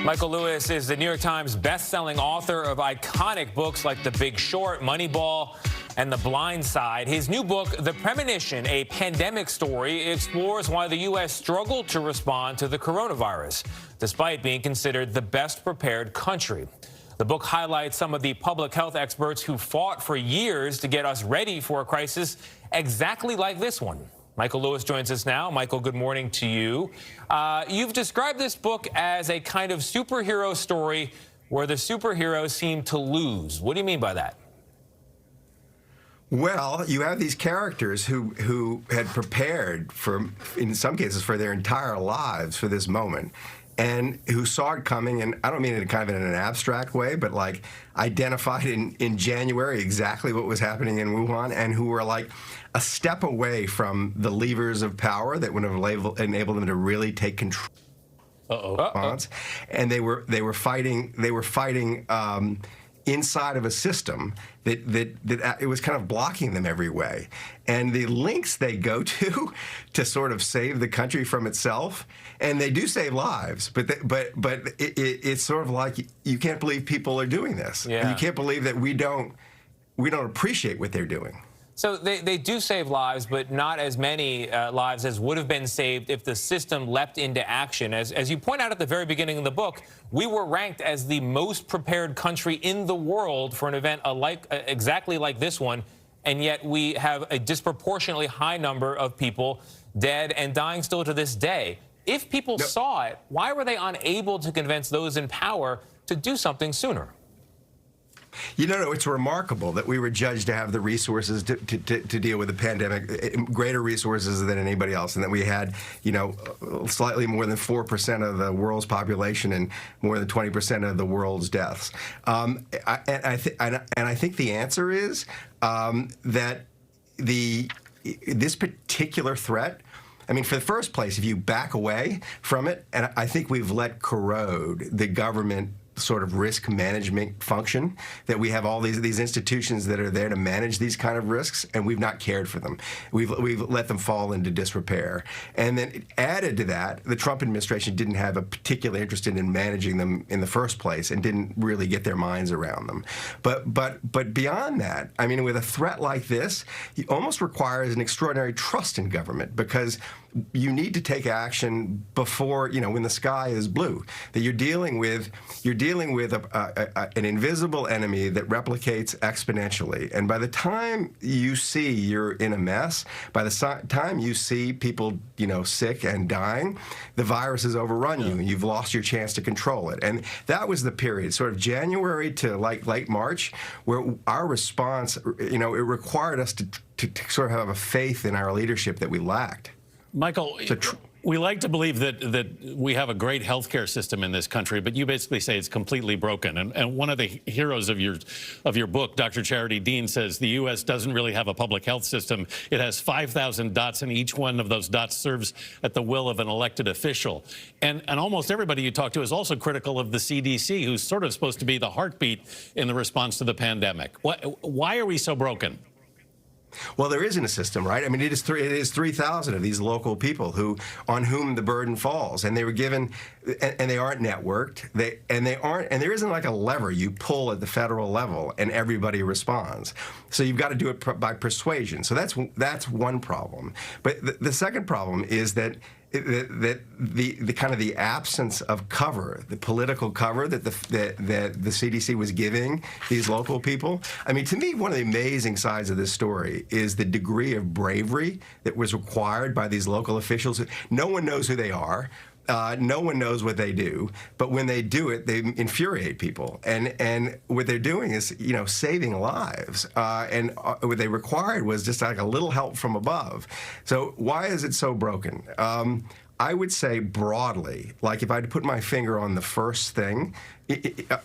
Michael Lewis is the New York Times best-selling author of iconic books like The Big Short, Moneyball, and The Blind Side. His new book, The Premonition, a pandemic story, explores why the U.S. struggled to respond to the coronavirus, despite being considered the best-prepared country. The book highlights some of the public health experts who fought for years to get us ready for a crisis exactly like this one. Michael Lewis joins us now. Michael, good morning to you. You've described this book as a kind of superhero story where the superheroes seem to lose. What do you mean by that? Well, you have these characters who had prepared for, in some cases, for their entire lives for this moment, and who saw it coming, and I don't mean it kind of in an abstract way, but like identified in January exactly what was happening in Wuhan, and who were like a step away from the levers of power that would have enabled them to really take control. And they were fighting inside of a system that it was kind of blocking them every way. And the links they go to sort of save the country from itself, and they do save lives, but it's sort of like you can't believe people are doing this. Yeah. You can't believe that we don't appreciate what they're doing. So they do save lives, but not as many lives as would have been saved if the system leapt into action. As you point out at the very beginning of the book, we were ranked as the most prepared country in the world for an event exactly like this one, and yet we have a disproportionately high number of people dead and dying still to this day. If people saw it, why were they unable to convince those in power to do something sooner? You know, it's remarkable that we were judged to have the resources to deal with the pandemic, greater resources than anybody else, and that we had, you know, slightly more than 4% of the world's population and more than 20% of the world's deaths. And I think the answer is that this particular threat, I mean, for the first place, if you back away from it, and I think we've let corrode the government sort of risk management function, that we have all these institutions that are there to manage these kind of risks, and we've not cared for them. We've let them fall into disrepair. And then added to that, the Trump administration didn't have a particular interest in managing them in the first place and didn't really get their minds around them. But beyond that, I mean, with a threat like this, it almost requires an extraordinary trust in government, because you need to take action before, you know, when the sky is blue, that you're dealing with an invisible enemy that replicates exponentially. And by the time you see you're in a mess, by the time you see people, you know, sick and dying, the virus has overrun you, and you've lost your chance to control it. And that was the period, sort of January to like late March, where our response, you know, it required us to sort of have a faith in our leadership that we lacked. Michael, we like to believe that we have a great healthcare system in this country, but you basically say it's completely broken. And one of the heroes of your book, Dr. Charity Dean, says the U.S. doesn't really have a public health system. It has 5,000 dots, and each one of those dots serves at the will of an elected official. And almost everybody you talk to is also critical of the CDC, who's sort of supposed to be the heartbeat in the response to the pandemic. Why are we so broken? Well, there isn't a system, right? I mean, it is 3,000 of these local people on whom the burden falls, and they were given, and they aren't networked. And there isn't like a lever you pull at the federal level and everybody responds. So you've got to do it by persuasion. So that's one problem. But the second problem is that the kind of the absence of cover, the political cover that the CDC was giving these local people. I mean, to me, one of the amazing sides of this story is the degree of bravery that was required by these local officials. No one knows who they are. No one knows what they do, but when they do it, they infuriate people. And what they're doing is, you know, saving lives. And what they required was just like a little help from above. So why is it so broken? I would say broadly, like if I had to put my finger on the first thing,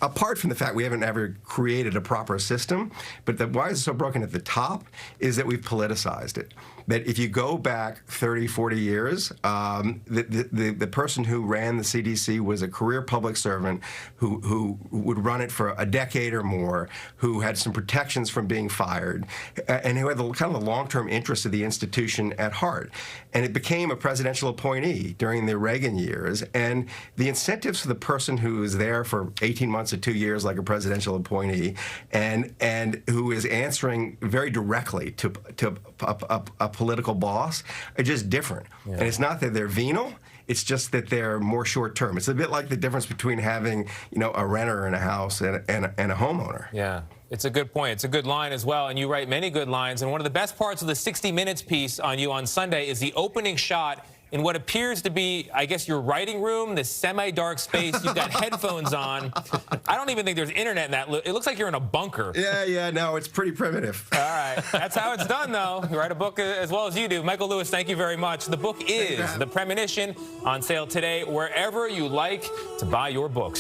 apart from the fact we haven't ever created a proper system, but why is it so broken at the top is that we've politicized it. That if you go back 30, 40 years, the person who ran the CDC was a career public servant who would run it for a decade or more, who had some protections from being fired, and who had the kind of the long-term interest of the institution at heart. And it became a presidential appointee. during the Reagan years, and the incentives for the person who is there for 18 months to 2 years, like a presidential appointee, and who is answering very directly to a political boss are just different. Yeah. And it's not that they're venal. It's just that they're more short-term. It's a bit like the difference between having, a renter in a house and a homeowner. Yeah, it's a good point. It's a good line as well, and you write many good lines. And one of the best parts of the 60 Minutes piece on you on Sunday is the opening shot in what appears to be, I guess, your writing room, this semi-dark space. You've got headphones on. I don't even think there's internet in that. It looks like you're in a bunker. Yeah, no, it's pretty primitive. All right. That's how it's done, though. You write a book as well as you do. Michael Lewis, thank you very much. The book is The Premonition, on sale today wherever you like to buy your books.